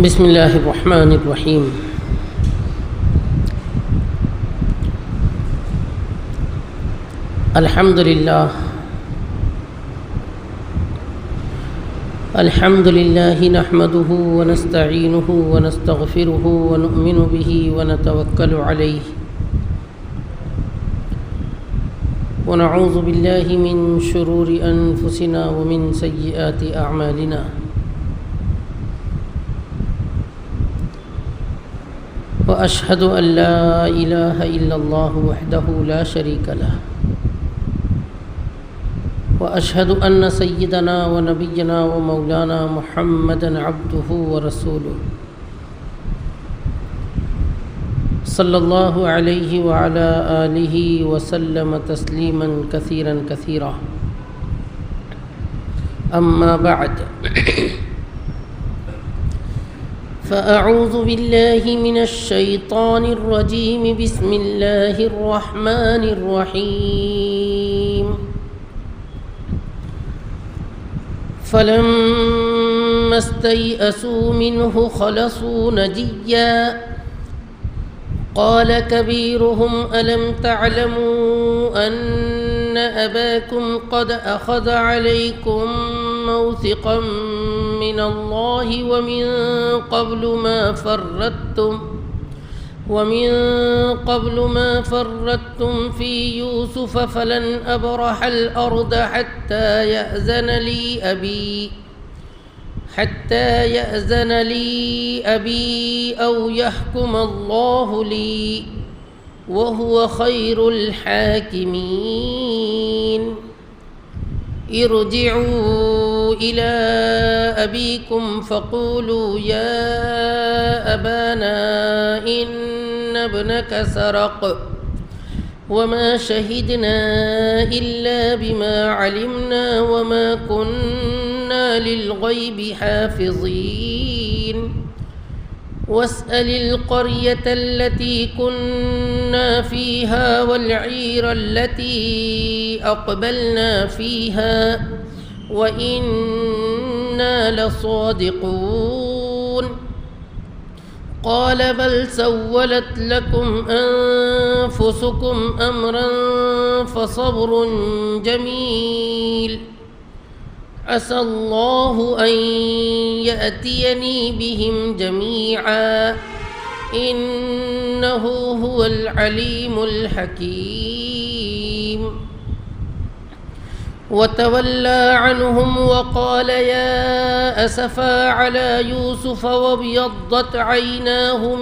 بسم اللہ الرحمن الرحیم۔ الحمد للہ نحمده ونستعینه ونستغفره ونؤمن به ونتوکل علیہ ونعوذ باللہ من شرور انفسنا ومن سیئات اعمالنا، واشہد ان لا الہ الا اللہ وحدہ لا شریک لہ، واشہد ان سیدنا ونبینا ومولانا محمدا عبدہ ورسولہ صلی اللہ علیہ وعلی آلہ وسلم تسلیما کثیرا کثیرا، اما بعد فأعوذ باللہ من الشیطان الرجیم، بسم اللہ الرحمن الرحیم۔ فلما استيئسوا منه خلصوا نجيا قال كبيرهم ألم تعلموا أن أباكم قد أخذ عليكم موثقا من الله ومن قبل ما فردتم في يوسف فلن أبرح الأرض حتى يأذن لي أبي أو يحكم الله لي وهو خير الحاكمين، ارجعوا إلى أبيكم فقولوا يا أبانا إن ابنك سرق وما شهدنا إلا بما علمنا وما كنا للغيب حافظين، واسأل القرية التي كنا فيها والعير التي أقبلنا فيها وإنا لصادقون، قال بل سولت لكم أنفسكم أمرا فصبر جميل، عسى الله أن يأتيني بهم جميعا إنه هو العليم الحكيم، وتولى عنهم وقال يا أسفا على يوسف وابيضت عيناه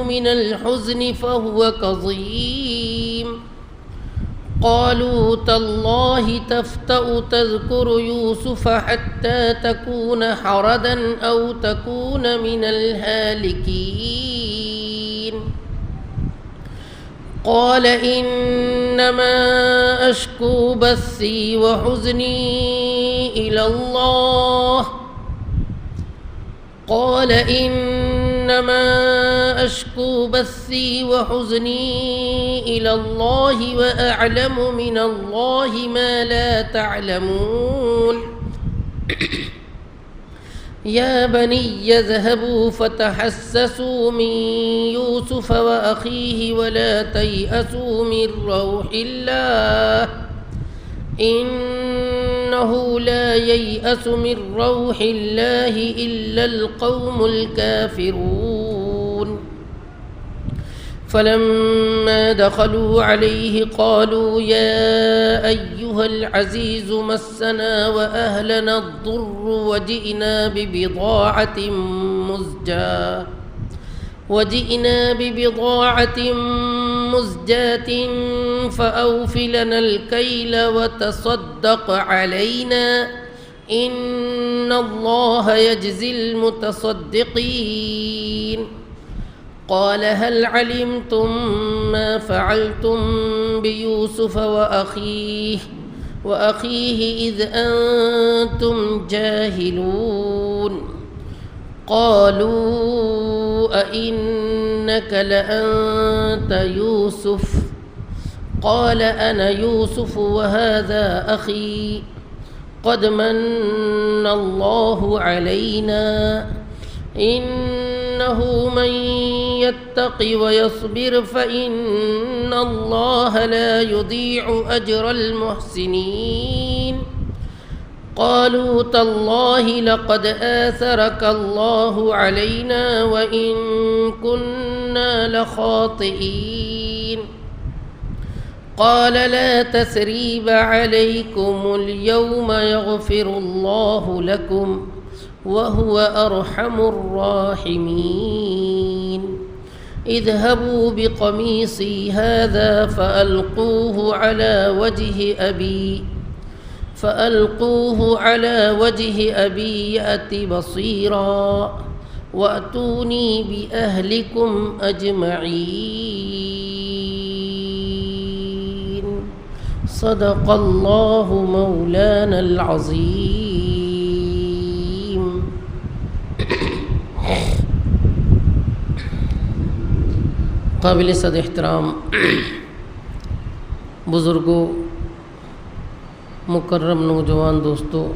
من الحزن فهو كظيم، قالوا تالله تفتأ تذكر يوسف حتى تكون حردا أو تكون من الهالكين، قال إنما أشكو بثي وحزني إلى الله وأعلم من الله ما لا تعلمون، يا بني اذهبوا فتحسسوا من يوسف وأخيه ولا تيأسوا من روح الله إنه لا ييأس من روح الله إلا القوم الكافرون، فلما دخلوا عليه قالوا يا أيها العزيز مسنا وأهلنا الضر وجئنا ببضاعة مزجاة فأوف لنا الكيل وتصدق علينا إن الله يجزي المتصدقين، قال هل علمتم ما فعلتم بيوسف وأخيه إذ أنتم جاهلون، قالوا أئنك لأنت يوسف قال أنا يوسف وهذا أخي قد من الله علينا إنه من يتق ويصبر فإن الله لا يضيع أجر المحسنين قالوا تالله لقد آثرك الله علينا وإن كنا لخاطئين قال لا تثريب عليكم اليوم يغفر الله لكم وهو أرحم الراحمين اذهبوا بقميصي هذا فألقوه على وجه أبي يأت بصيرا وأتوني بأهلكم أجمعين صدق الله مولانا العظيم. قابل صد احترام بزرگوں، مکرم نوجوان دوستوں،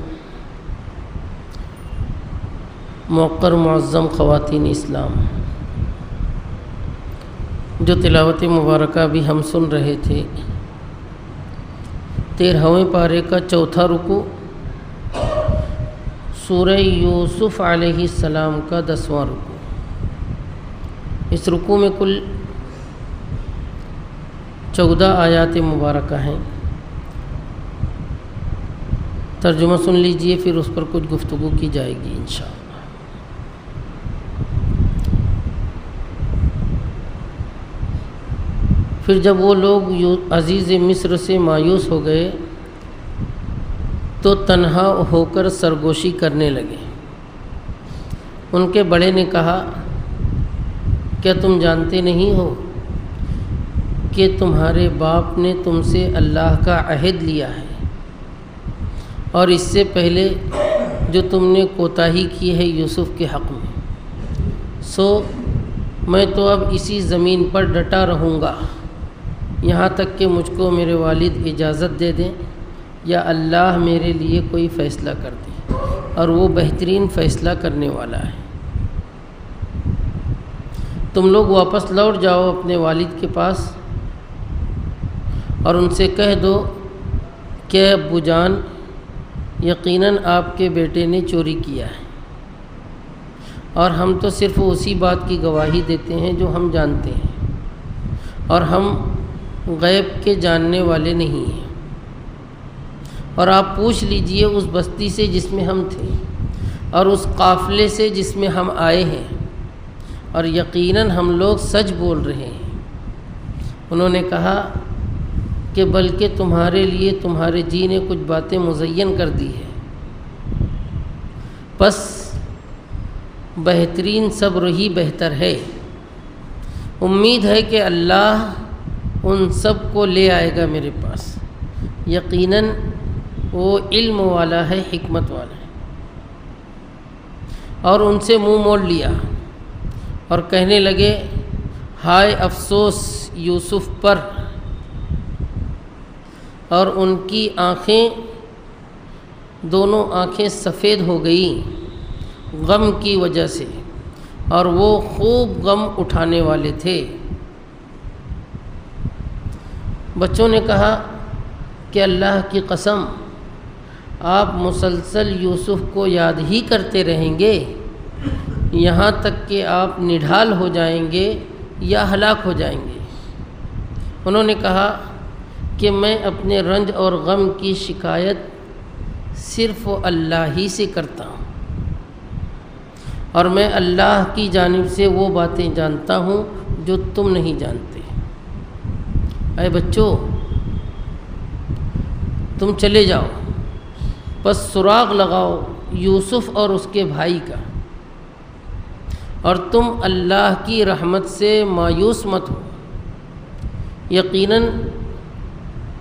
موقر معظم خواتین اسلام، جو تلاوت مبارکہ بھی ہم سن رہے تھے، 13ویں پارے کا 4تھا رکوع، سورہ یوسف علیہ السلام کا 10واں رکوع۔ اس رکوع میں کل 14 آیات مبارکہ ہیں۔ ترجمہ سن لیجئے، پھر اس پر کچھ گفتگو کی جائے گی انشاءاللہ۔ پھر جب وہ لوگ عزیز مصر سے مایوس ہو گئے تو تنہا ہو کر سرگوشی کرنے لگے۔ ان کے بڑے نے کہا، کیا تم جانتے نہیں ہو کہ تمہارے باپ نے تم سے اللہ کا عہد لیا ہے، اور اس سے پہلے جو تم نے کوتاہی کی ہے یوسف کے حق میں، سو میں تو اب اسی زمین پر ڈٹا رہوں گا یہاں تک کہ مجھ کو میرے والد اجازت دے دیں یا اللہ میرے لیے کوئی فیصلہ کر دے، اور وہ بہترین فیصلہ کرنے والا ہے۔ تم لوگ واپس لوٹ جاؤ اپنے والد کے پاس اور ان سے کہہ دو کہ ابو جان، یقیناً آپ کے بیٹے نے چوری کیا ہے، اور ہم تو صرف اسی بات کی گواہی دیتے ہیں جو ہم جانتے ہیں، اور ہم غیب کے جاننے والے نہیں ہیں، اور آپ پوچھ لیجئے اس بستی سے جس میں ہم تھے اور اس قافلے سے جس میں ہم آئے ہیں، اور یقیناً ہم لوگ سچ بول رہے ہیں۔ انہوں نے کہا کہ بلکہ تمہارے لیے تمہارے جی نے کچھ باتیں مزین کر دی ہے، پس بہترین صبر ہی بہتر ہے۔ امید ہے کہ اللہ ان سب کو لے آئے گا میرے پاس، یقیناً وہ علم والا ہے، حکمت والا ہے۔ اور ان سے منہ موڑ لیا اور کہنے لگے، ہائے افسوس یوسف پر، اور ان کی آنکھیں، دونوں آنکھیں سفید ہو گئیں غم کی وجہ سے، اور وہ خوب غم اٹھانے والے تھے۔ بچوں نے کہا کہ اللہ کی قسم، آپ مسلسل یوسف کو یاد ہی کرتے رہیں گے یہاں تک کہ آپ نڈھال ہو جائیں گے یا ہلاک ہو جائیں گے۔ انہوں نے کہا کہ میں اپنے رنج اور غم کی شکایت صرف اللہ ہی سے کرتا ہوں، اور میں اللہ کی جانب سے وہ باتیں جانتا ہوں جو تم نہیں جانتے۔ اے بچوں، تم چلے جاؤ، بس سراغ لگاؤ یوسف اور اس کے بھائی کا، اور تم اللہ کی رحمت سے مایوس مت ہو، یقیناً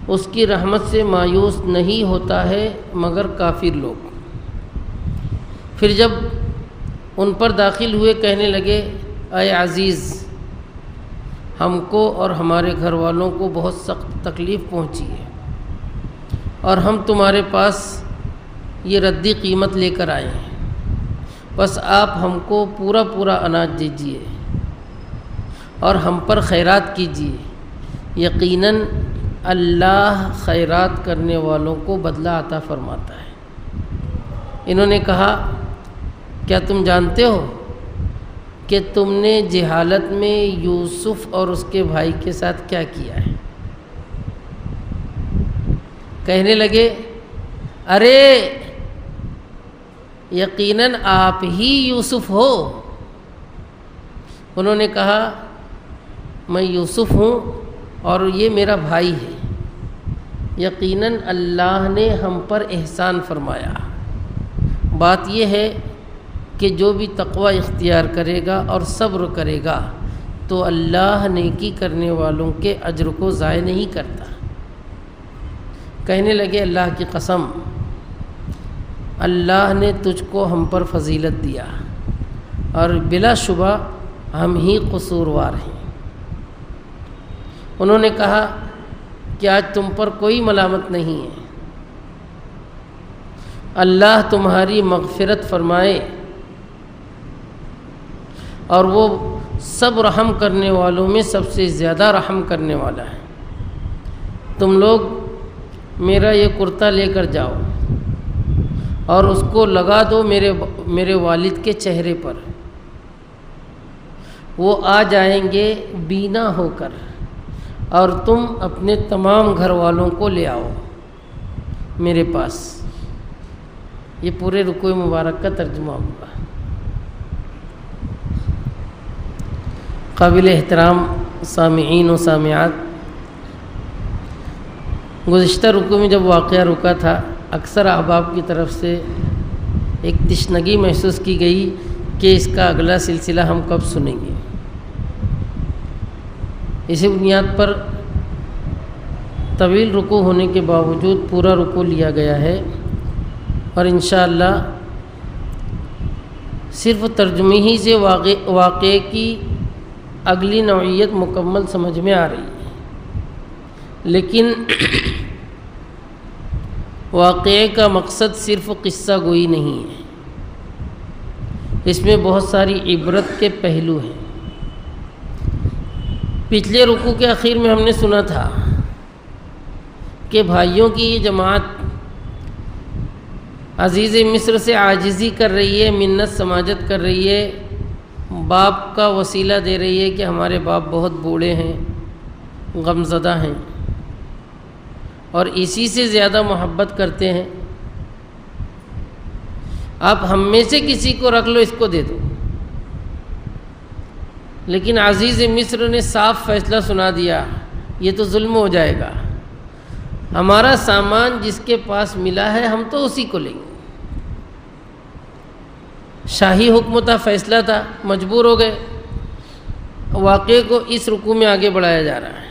اس کی رحمت سے مایوس نہیں ہوتا ہے مگر کافر لوگ۔ پھر جب ان پر داخل ہوئے کہنے لگے، اے عزیز، ہم کو اور ہمارے گھر والوں کو بہت سخت تکلیف پہنچی ہے، اور ہم تمہارے پاس یہ ردی قیمت لے کر آئے ہیں، بس آپ ہم کو پورا پورا اناج دیجیے اور ہم پر خیرات کیجیے، یقیناً اللہ خیرات کرنے والوں کو بدلہ عطا فرماتا ہے۔ انہوں نے کہا کیا تم جانتے ہو کہ تم نے جہالت میں یوسف اور اس کے بھائی کے ساتھ کیا کیا ہے؟ کہنے لگے ارے یقیناً آپ ہی یوسف ہو۔ انہوں نے کہا میں یوسف ہوں اور یہ میرا بھائی ہے، یقیناً اللہ نے ہم پر احسان فرمایا۔ بات یہ ہے کہ جو بھی تقوی اختیار کرے گا اور صبر کرے گا تو اللہ نیکی کرنے والوں کے اجر کو ضائع نہیں کرتا۔ کہنے لگے اللہ کی قسم، اللہ نے تجھ کو ہم پر فضیلت دیا اور بلا شبہ ہم ہی قصوروار ہیں۔ انہوں نے کہا کہ آج تم پر کوئی ملامت نہیں ہے، اللہ تمہاری مغفرت فرمائے، اور وہ سب رحم کرنے والوں میں سب سے زیادہ رحم کرنے والا ہے۔ تم لوگ میرا یہ کرتا لے کر جاؤ اور اس کو لگا دو میرے والد کے چہرے پر، وہ آ جائیں گے بینا ہو کر، اور تم اپنے تمام گھر والوں کو لے آؤ میرے پاس۔ یہ پورے رکوع مبارک کا ترجمہ ہوگا۔ قابل احترام سامعین و سامعات، گزشتہ رکوع میں جب واقعہ رکا تھا، اکثر احباب کی طرف سے ایک تشنگی محسوس کی گئی کہ اس کا اگلا سلسلہ ہم کب سنیں گے۔ اسی بنیاد پر طویل رکوع ہونے کے باوجود پورا رکوع لیا گیا ہے، اور انشاءاللہ صرف ترجمے ہی سے واقعے کی اگلی نوعیت مکمل سمجھ میں آ رہی ہے، لیکن واقعے کا مقصد صرف قصہ گوئی نہیں ہے، اس میں بہت ساری عبرت کے پہلو ہیں۔ پچھلے رکوع کے آخر میں ہم نے سنا تھا کہ بھائیوں کی یہ جماعت عزیز مصر سے عاجزی کر رہی ہے، منت سماجت کر رہی ہے، باپ کا وسیلہ دے رہی ہے کہ ہمارے باپ بہت بوڑھے ہیں، غمزدہ ہیں، اور اسی سے زیادہ محبت کرتے ہیں، آپ ہم میں سے کسی کو رکھ لو، اس کو دے دو۔ لیکن عزیز مصر نے صاف فیصلہ سنا دیا، یہ تو ظلم ہو جائے گا، ہمارا سامان جس کے پاس ملا ہے ہم تو اسی کو لیں گے۔ شاہی حکم تھا، فیصلہ تھا، مجبور ہو گئے۔ واقعے کو اس رکوع میں آگے بڑھایا جا رہا ہے۔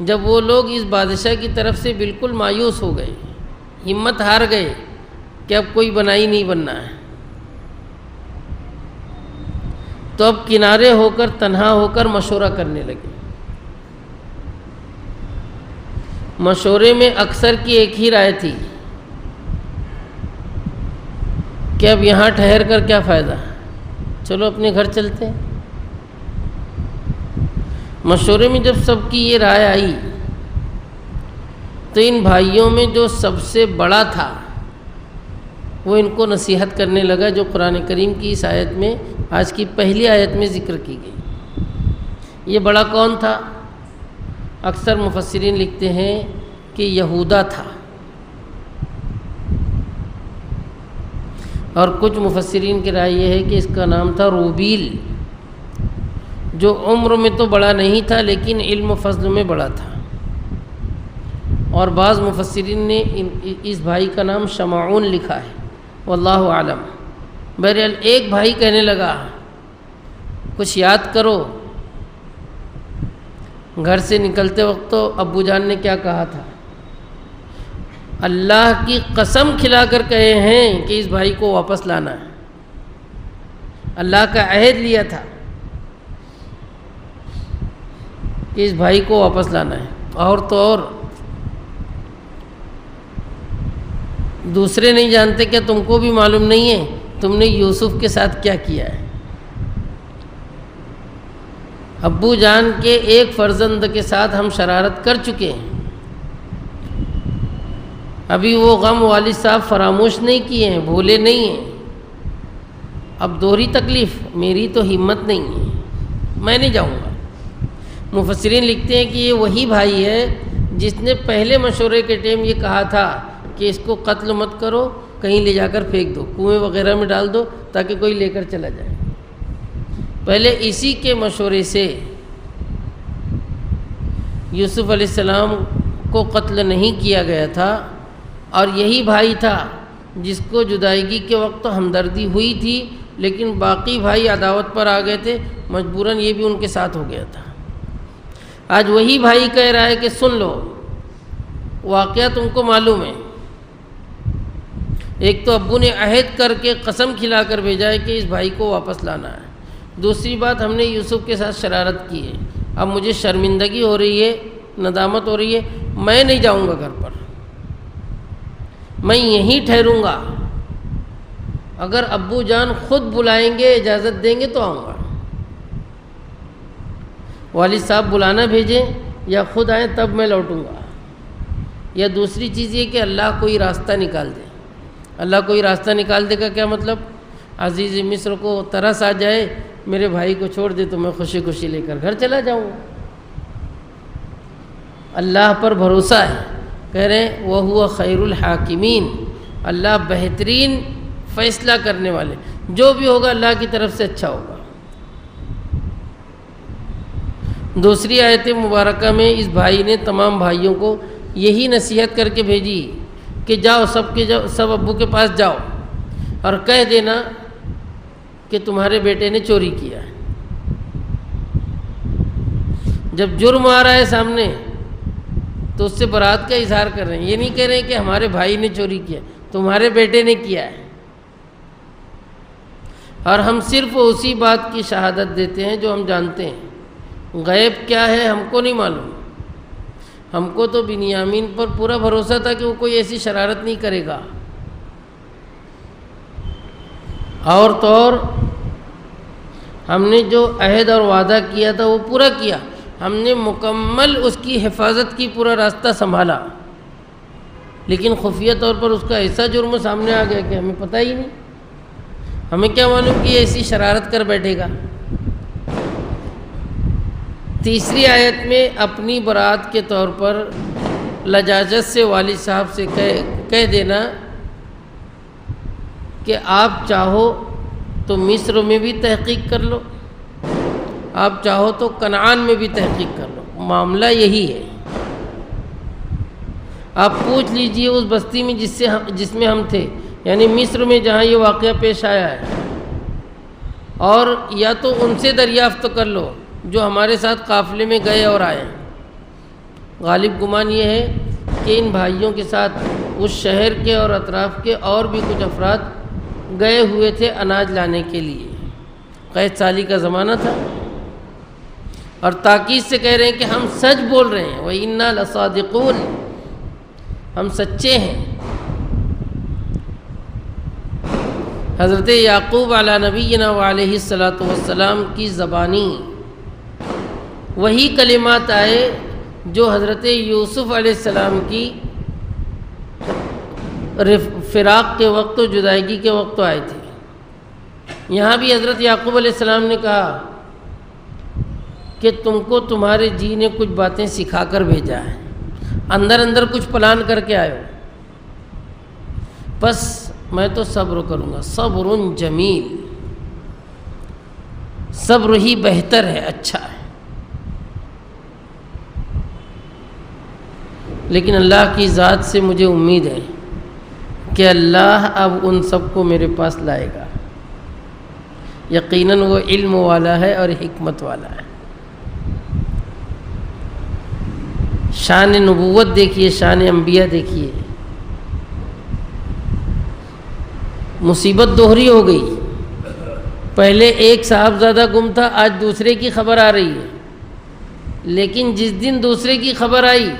جب وہ لوگ اس بادشاہ کی طرف سے بالکل مایوس ہو گئے، ہمت ہار گئے کہ اب کوئی بنائی نہیں بننا ہے، تو اب کنارے ہو کر تنہا ہو کر مشورہ کرنے لگے۔ مشورے میں اکثر کی ایک ہی رائے تھی کہ اب یہاں ٹھہر کر کیا فائدہ، چلو اپنے گھر چلتے ہیں۔ مشورے میں جب سب کی یہ رائے آئی تو ان بھائیوں میں جو سب سے بڑا تھا وہ ان کو نصیحت کرنے لگا، جو قرآن کریم کی اس آیت میں، آج کی پہلی آیت میں ذکر کی گئی۔ یہ بڑا کون تھا؟ اکثر مفسرین لکھتے ہیں کہ یہودا تھا، اور کچھ مفسرین کی رائے یہ ہے کہ اس کا نام تھا روبیل، جو عمر میں تو بڑا نہیں تھا لیکن علم و فضل میں بڑا تھا، اور بعض مفسرین نے اس بھائی کا نام شمعون لکھا ہے، واللہ اعلم۔ بہرحال ایک بھائی کہنے لگا کچھ یاد کرو، گھر سے نکلتے وقت تو ابو جان نے کیا کہا تھا، اللہ کی قسم کھلا کر کہے ہیں کہ اس بھائی کو واپس لانا ہے، اللہ کا عہد لیا تھا کہ اس بھائی کو واپس لانا ہے۔ اور تو اور دوسرے نہیں جانتے کیا تم کو بھی معلوم نہیں ہے تم نے یوسف کے ساتھ کیا کیا ہے؟ ابو جان کے ایک فرزند کے ساتھ ہم شرارت کر چکے ہیں، ابھی وہ غم والد صاحب فراموش نہیں کیے ہیں، بھولے نہیں ہیں، اب دوہری تکلیف، میری تو ہمت نہیں ہے، میں نہیں جاؤں گا۔ مفسرین لکھتے ہیں کہ یہ وہی بھائی ہے جس نے پہلے مشورے کے ٹائم یہ کہا تھا کہ اس کو قتل مت کرو، کہیں لے جا کر پھینک دو، کنویں وغیرہ میں ڈال دو تاکہ کوئی لے کر چلا جائے۔ پہلے اسی کے مشورے سے یوسف علیہ السلام کو قتل نہیں کیا گیا تھا، اور یہی بھائی تھا جس کو جدائیگی کے وقت تو ہمدردی ہوئی تھی، لیکن باقی بھائی عداوت پر آ گئے تھے، مجبوراً یہ بھی ان کے ساتھ ہو گیا تھا۔ آج وہی بھائی کہہ رہا ہے کہ سن لو، واقعہ تم کو معلوم ہے، ایک تو ابو نے عہد کر کے قسم کھلا کر بھیجا ہے کہ اس بھائی کو واپس لانا ہے، دوسری بات ہم نے یوسف کے ساتھ شرارت کی ہے، اب مجھے شرمندگی ہو رہی ہے، ندامت ہو رہی ہے، میں نہیں جاؤں گا گھر پر، میں یہیں ٹھہروں گا، اگر ابو جان خود بلائیں گے اجازت دیں گے تو آؤں گا، والد صاحب بلانا بھیجیں یا خود آئیں تب میں لوٹوں گا۔ یا دوسری چیز یہ کہ اللہ کوئی راستہ نکال دے، اللہ کوئی راستہ نکال دے کا کیا مطلب؟ عزیز مصر کو ترس آ جائے میرے بھائی کو چھوڑ دے تو میں خوشی خوشی لے کر گھر چلا جاؤں گا۔ اللہ پر بھروسہ ہے، کہہ رہے ہیں وَهُوَ خَيْرُ الْحَاكِمِينَ، اللہ بہترین فیصلہ کرنے والے، جو بھی ہوگا اللہ کی طرف سے اچھا ہوگا۔ دوسری آیت مبارکہ میں اس بھائی نے تمام بھائیوں کو یہی نصیحت کر کے بھیجی کہ جاؤ سب ابو کے پاس جاؤ اور کہہ دینا کہ تمہارے بیٹے نے چوری کیا ہے۔ جب جرم آ رہا ہے سامنے تو اس سے برات کا اظہار کر رہے ہیں، یہ نہیں کہہ رہے ہیں کہ ہمارے بھائی نے چوری کیا، تمہارے بیٹے نے کیا ہے، اور ہم صرف اسی بات کی شہادت دیتے ہیں جو ہم جانتے ہیں، غیب کیا ہے ہم کو نہیں معلوم۔ ہم کو تو بنیامین پر پورا بھروسہ تھا کہ وہ کوئی ایسی شرارت نہیں کرے گا، اور تو اور ہم نے جو عہد اور وعدہ کیا تھا وہ پورا کیا، ہم نے مکمل اس کی حفاظت کی، پورا راستہ سنبھالا، لیکن خفیہ طور پر اس کا ایسا جرم سامنے آ گیا کہ ہمیں پتہ ہی نہیں، ہمیں کیا معلوم کہ یہ ایسی شرارت کر بیٹھے گا۔ تیسری آیت میں اپنی برات کے طور پر لجاجت سے والد صاحب سے کہہ دینا کہ آپ چاہو تو مصر میں بھی تحقیق کر لو، آپ چاہو تو کنعان میں بھی تحقیق کر لو، معاملہ یہی ہے، آپ پوچھ لیجئے اس بستی میں جس میں ہم تھے، یعنی مصر میں جہاں یہ واقعہ پیش آیا ہے، اور یا تو ان سے دریافت کر لو جو ہمارے ساتھ قافلے میں گئے اور آئے۔ غالب گمان یہ ہے کہ ان بھائیوں کے ساتھ اس شہر کے اور اطراف کے اور بھی کچھ افراد گئے ہوئے تھے اناج لانے کے لیے، قحط سالی کا زمانہ تھا، اور تاکید سے کہہ رہے ہیں کہ ہم سچ بول رہے ہیں، وَإِنَّا لَصَادِقُونَ، ہم سچے ہیں۔ حضرت یعقوب علی نبینا وعلیہ الصلاۃ والسلام کی زبانی وہی کلمات آئے جو حضرت یوسف علیہ السلام کی فراق کے وقت و جدائیگی کے وقت آئے تھے۔ یہاں بھی حضرت یعقوب علیہ السلام نے کہا کہ تم کو تمہارے جی نے کچھ باتیں سکھا کر بھیجا ہے، اندر اندر کچھ پلان کر کے آئے ہو، بس میں تو صبر کروں گا، صبر جمیل، صبر ہی بہتر ہے، اچھا ہے۔ لیکن اللہ کی ذات سے مجھے امید ہے کہ اللہ اب ان سب کو میرے پاس لائے گا، یقیناً وہ علم والا ہے اور حکمت والا ہے۔ شان نبوت دیکھیے، شان انبیاء دیکھیے، مصیبت دوہری ہو گئی، پہلے ایک صاحبزادہ گم تھا، آج دوسرے کی خبر آ رہی ہے، لیکن جس دن دوسرے کی خبر آئی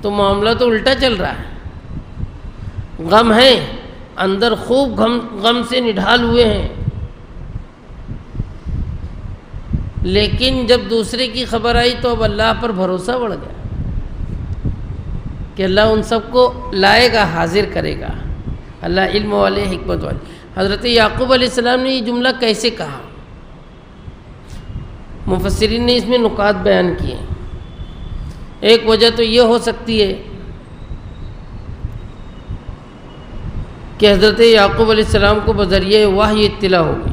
تو معاملہ تو الٹا چل رہا ہے۔ غم ہے، اندر خوب غم سے نڈھال ہوئے ہیں، لیکن جب دوسرے کی خبر آئی تو اب اللہ پر بھروسہ بڑھ گیا کہ اللہ ان سب کو لائے گا، حاضر کرے گا۔ اللہ علم والے، حکمت والے۔ حضرت یعقوب علیہ السلام نے یہ جملہ کیسے کہا؟ مفسرین نے اس میں نکات بیان کیے۔ ایک وجہ تو یہ ہو سکتی ہے کہ حضرت یعقوب علیہ السلام کو بذریعہ وحی اطلاع ہو گئی،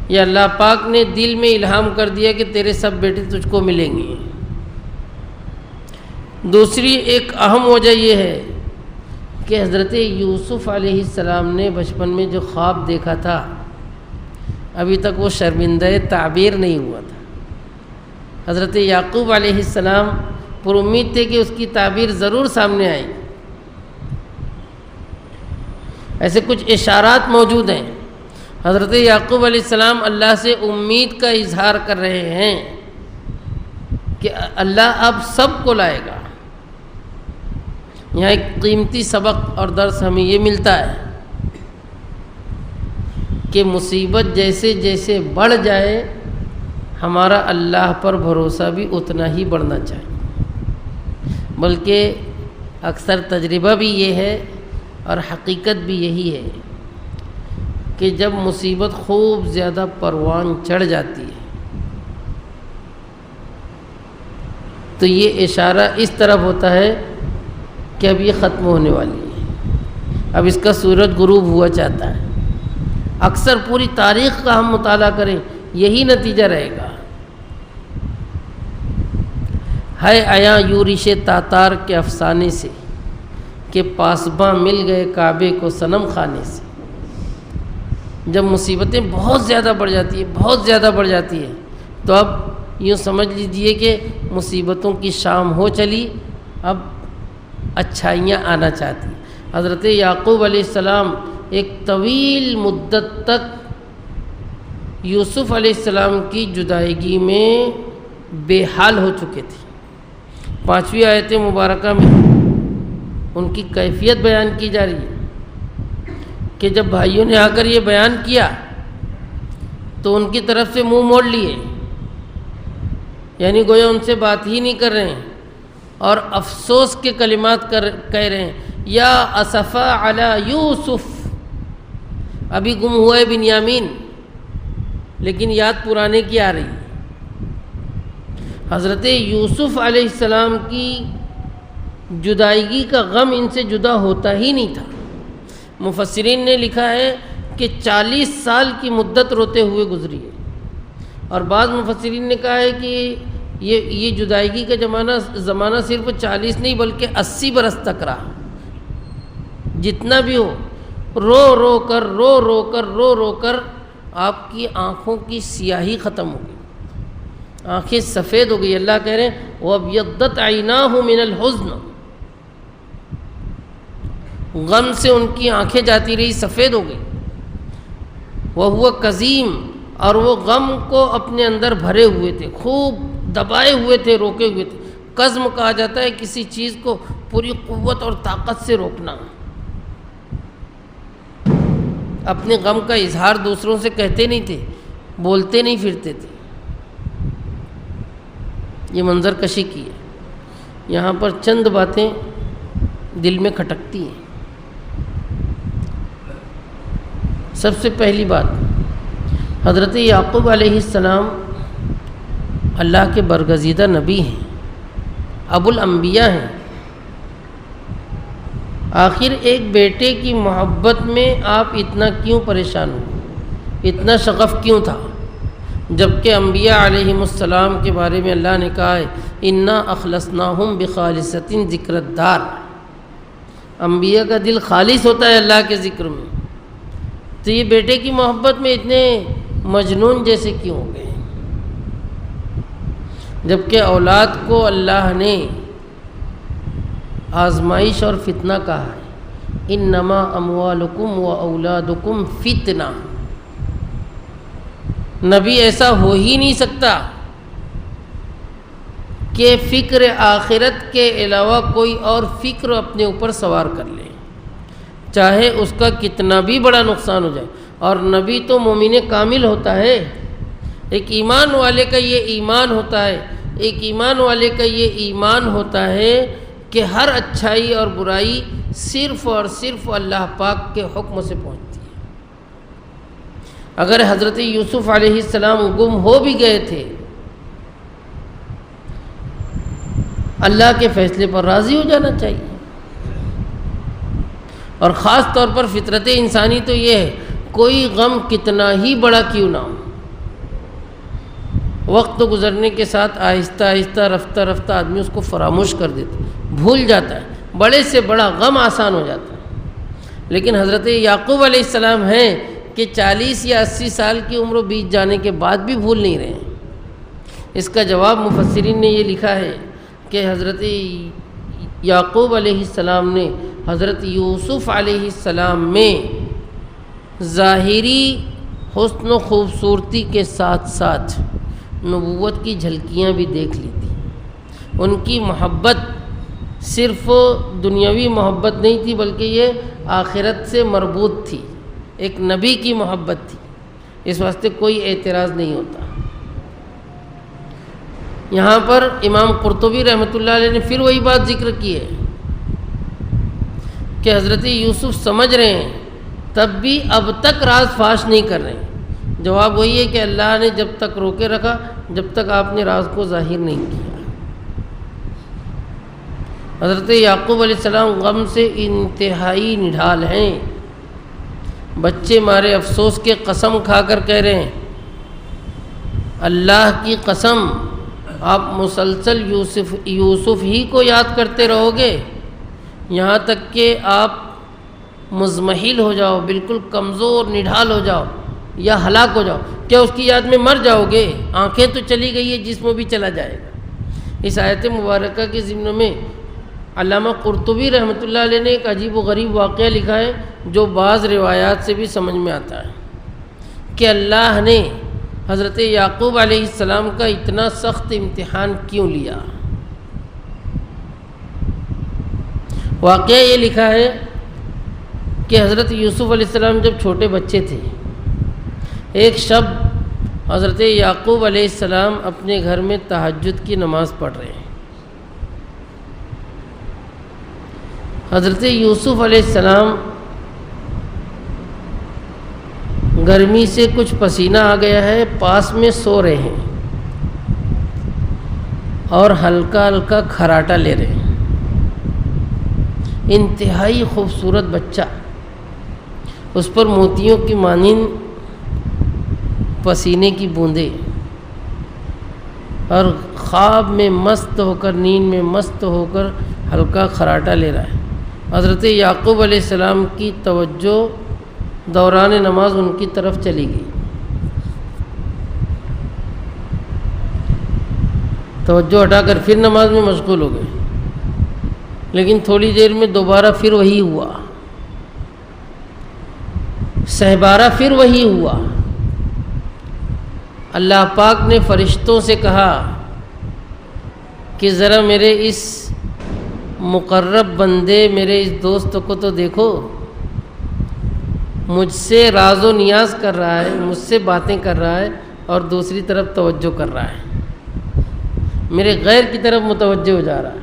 یا اللہ پاک نے دل میں الہام کر دیا کہ تیرے سب بیٹے تجھ کو ملیں گے۔ دوسری ایک اہم وجہ یہ ہے کہ حضرت یوسف علیہ السلام نے بچپن میں جو خواب دیکھا تھا ابھی تک وہ شرمندہ تعبیر نہیں ہوا تھا۔ حضرت یعقوب علیہ السلام پر امید تھے کہ اس کی تعبیر ضرور سامنے آئے گی۔ ایسے کچھ اشارات موجود ہیں۔ حضرت یعقوب علیہ السلام اللہ سے امید کا اظہار کر رہے ہیں کہ اللہ اب سب کو لائے گا۔ یہاں ایک قیمتی سبق اور درس ہمیں یہ ملتا ہے کہ مصیبت جیسے جیسے بڑھ جائے ہمارا اللہ پر بھروسہ بھی اتنا ہی بڑھنا چاہیے، بلکہ اکثر تجربہ بھی یہ ہے اور حقیقت بھی یہی ہے کہ جب مصیبت خوب زیادہ پروان چڑھ جاتی ہے تو یہ اشارہ اس طرف ہوتا ہے کہ اب یہ ختم ہونے والی ہے، اب اس کا سورج غروب ہوا چاہتا ہے۔ اکثر پوری تاریخ کا ہم مطالعہ کریں یہی نتیجہ رہے گا۔ ہے آیا یورش تاتار کے افسانے سے کہ پاسباں مل گئے کعبے کو صنم خانے سے۔ جب مصیبتیں بہت زیادہ بڑھ جاتی ہیں، بہت زیادہ بڑھ جاتی ہیں، تو اب یوں سمجھ لیجئے کہ مصیبتوں کی شام ہو چلی، اب اچھائیاں آنا چاہتی ہیں۔ حضرت یعقوب علیہ السلام ایک طویل مدت تک یوسف علیہ السلام کی جدائیگی میں بے حال ہو چکے تھے۔ 5ویں آیت مبارکہ میں ان کی کیفیت بیان کی جا رہی ہے کہ جب بھائیوں نے آ کر یہ بیان کیا تو ان کی طرف سے منہ موڑ لیے، یعنی گویا ان سے بات ہی نہیں کر رہے ہیں اور افسوس کے کلمات کہہ رہے ہیں، یا اسفا علی یوسف۔ ابھی گم ہوا ہے بنیامین، لیکن یاد پرانے کی آ رہی ہے۔ حضرت یوسف علیہ السلام کی جدائیگی کا غم ان سے جدا ہوتا ہی نہیں تھا۔ مفسرین نے لکھا ہے کہ 40 سال کی مدت روتے ہوئے گزری ہے، اور بعض مفسرین نے کہا ہے کہ یہ جدائیگی کا زمانہ صرف 40 نہیں بلکہ 80 برس تک رہا۔ جتنا بھی ہو، رو رو کر آپ کی آنکھوں کی سیاہی ختم ہو گئی، آنکھیں سفید ہو گئی۔ اللہ کہہ رہے ہیں وَابْيَضَّتْ عَيْنَاهُ مِنَ الْحُزْنِ، غم سے ان کی آنکھیں جاتی رہی، سفید ہو گئی۔ وَهُوَ كَظِيمٌ، اور وہ غم کو اپنے اندر بھرے ہوئے تھے، خوب دبائے ہوئے تھے، روکے ہوئے تھے۔ قزم کہا جاتا ہے کسی چیز کو پوری قوت اور طاقت سے روکنا۔ اپنے غم کا اظہار دوسروں سے کہتے نہیں تھے، بولتے نہیں پھرتے تھے۔ یہ منظر کشی کی ہے۔ یہاں پر چند باتیں دل میں کھٹکتی ہیں۔ سب سے پہلی بات، حضرت یعقوب علیہ السلام اللہ کے برگزیدہ نبی ہیں، ابو الانبیاء ہیں۔ آخر ایک بیٹے کی محبت میں آپ اتنا کیوں پریشان ہوئے، اتنا شغف کیوں تھا، جبکہ انبیاء علیہم السلام کے بارے میں اللہ نے کہا ہے انا اخلصناہم بخالصۃ ذکر الدار۔ انبیاء کا دل خالص ہوتا ہے اللہ کے ذکر میں، تو یہ بیٹے کی محبت میں اتنے مجنون جیسے کیوں ہو گئے، جبکہ اولاد کو اللہ نے آزمائش اور فتنہ کہا ہے، انما اموالکم و اولادکم فتنہ۔ نبی ایسا ہو ہی نہیں سکتا کہ فکر آخرت کے علاوہ کوئی اور فکر اپنے اوپر سوار کر لے۔ چاہے اس کا کتنا بھی بڑا نقصان ہو جائے. اور نبی تو مومن کامل ہوتا ہے. ایک ایمان والے کا یہ ایمان ہوتا ہے، ایک ایمان والے کا یہ ایمان ہوتا ہے کہ ہر اچھائی اور برائی صرف اور صرف اللہ پاک کے حکم سے پہنچتی ہے. اگر حضرت یوسف علیہ السلام گم ہو بھی گئے تھے، اللہ کے فیصلے پر راضی ہو جانا چاہیے. اور خاص طور پر فطرت انسانی تو یہ ہے، کوئی غم کتنا ہی بڑا کیوں نہ ہو، وقت گزرنے کے ساتھ آہستہ آہستہ رفتہ رفتہ آدمی اس کو فراموش کر دیتا ہے، بھول جاتا ہے، بڑے سے بڑا غم آسان ہو جاتا ہے. لیکن حضرت یعقوب علیہ السلام ہیں کہ 40 یا 80 سال کی عمر بیت جانے کے بعد بھی بھول نہیں رہے ہیں. اس کا جواب مفسرین نے یہ لکھا ہے کہ حضرت یعقوب علیہ السلام نے حضرت یوسف علیہ السلام میں ظاہری حسن و خوبصورتی کے ساتھ ساتھ نبوت کی جھلکیاں بھی دیکھ لی تھی. ان کی محبت صرف دنیاوی محبت نہیں تھی، بلکہ یہ آخرت سے مربوط تھی، ایک نبی کی محبت تھی. اس واسطے کوئی اعتراض نہیں ہوتا. یہاں پر امام قرطبی رحمۃ اللہ علیہ نے پھر وہی بات ذکر کی ہے کہ حضرت یوسف سمجھ رہے ہیں تب بھی اب تک راز فاش نہیں کر رہے ہیں. جواب وہی ہے کہ اللہ نے جب تک روکے رکھا جب تک آپ نے راز کو ظاہر نہیں کیا. حضرت یعقوب علیہ السلام غم سے انتہائی نڈھال ہیں. بچے مارے افسوس کے قسم کھا کر کہہ رہے ہیں، اللہ کی قسم آپ مسلسل یوسف ہی کو یاد کرتے رہو گے یہاں تک کہ آپ مزمحل ہو جاؤ، بالکل کمزور نڈھال ہو جاؤ یا ہلاک ہو جاؤ. کیا اس کی یاد میں مر جاؤ گے؟ آنکھیں تو چلی گئی ہے، جسم بھی چلا جائے گا. اس آیت مبارکہ کے ضمن میں علامہ قرطبی رحمۃ اللہ علیہ نے ایک عجیب و غریب واقعہ لکھا ہے جو بعض روایات سے بھی سمجھ میں آتا ہے کہ اللہ نے حضرت یعقوب علیہ السلام کا اتنا سخت امتحان کیوں لیا. واقعہ یہ لکھا ہے کہ حضرت یوسف علیہ السلام جب چھوٹے بچے تھے، ایک شب حضرت یعقوب علیہ السلام اپنے گھر میں تہجد کی نماز پڑھ رہے ہیں. حضرت یوسف علیہ السلام گرمی سے کچھ پسینہ آ گیا ہے، پاس میں سو رہے ہیں اور ہلکا ہلکا کھراٹا لے رہے ہیں. انتہائی خوبصورت بچہ، اس پر موتیوں کی مانند پسینے کی بوندیں، اور خواب میں مست ہو کر، نیند میں مست ہو کر ہلکا کھراٹا لے رہا ہے. حضرت یعقوب علیہ السلام کی توجہ دوران نماز ان کی طرف چلی گئی. توجہ ہٹا کر پھر نماز میں مشغول ہو گئے. لیکن تھوڑی دیر میں دوبارہ پھر وہی ہوا، سہبارہ پھر وہی ہوا. اللہ پاک نے فرشتوں سے کہا کہ ذرا میرے اس مقرب بندے، میرے اس دوست کو تو دیکھو، مجھ سے راز و نیاز کر رہا ہے، مجھ سے باتیں کر رہا ہے اور دوسری طرف توجہ کر رہا ہے، میرے غیر کی طرف متوجہ ہو جا رہا ہے.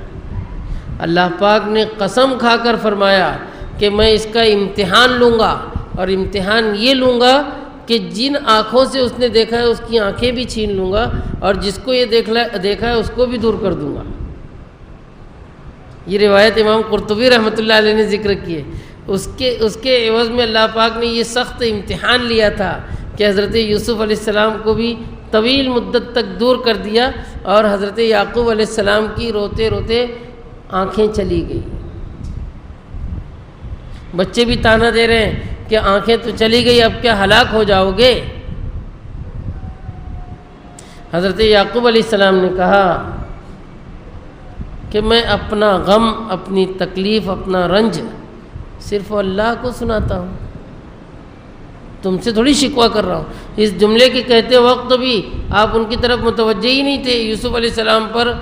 اللہ پاک نے قسم کھا کر فرمایا کہ میں اس کا امتحان لوں گا، اور امتحان یہ لوں گا کہ جن آنکھوں سے اس نے دیکھا ہے اس کی آنکھیں بھی چھین لوں گا، اور جس کو یہ دیکھا ہے اس کو بھی دور کر دوں گا. یہ روایت امام قرطبی رحمۃ اللہ علیہ نے ذکر کی ہے. اس کے عوض میں اللہ پاک نے یہ سخت امتحان لیا تھا کہ حضرت یوسف علیہ السلام کو بھی طویل مدت تک دور کر دیا، اور حضرت یعقوب علیہ السلام کی روتے روتے آنکھیں چلی گئی. بچے بھی تانا دے رہے ہیں کہ آنکھیں تو چلی گئی، اب کیا ہلاک ہو جاؤ گے؟ حضرت یعقوب علیہ السلام نے کہا کہ میں اپنا غم، اپنی تکلیف، اپنا رنج صرف اللہ کو سناتا ہوں، تم سے تھوڑی شکوہ کر رہا ہوں. اس جملے کے کہتے وقت بھی آپ ان کی طرف متوجہ ہی نہیں تھے. یوسف علیہ السلام پر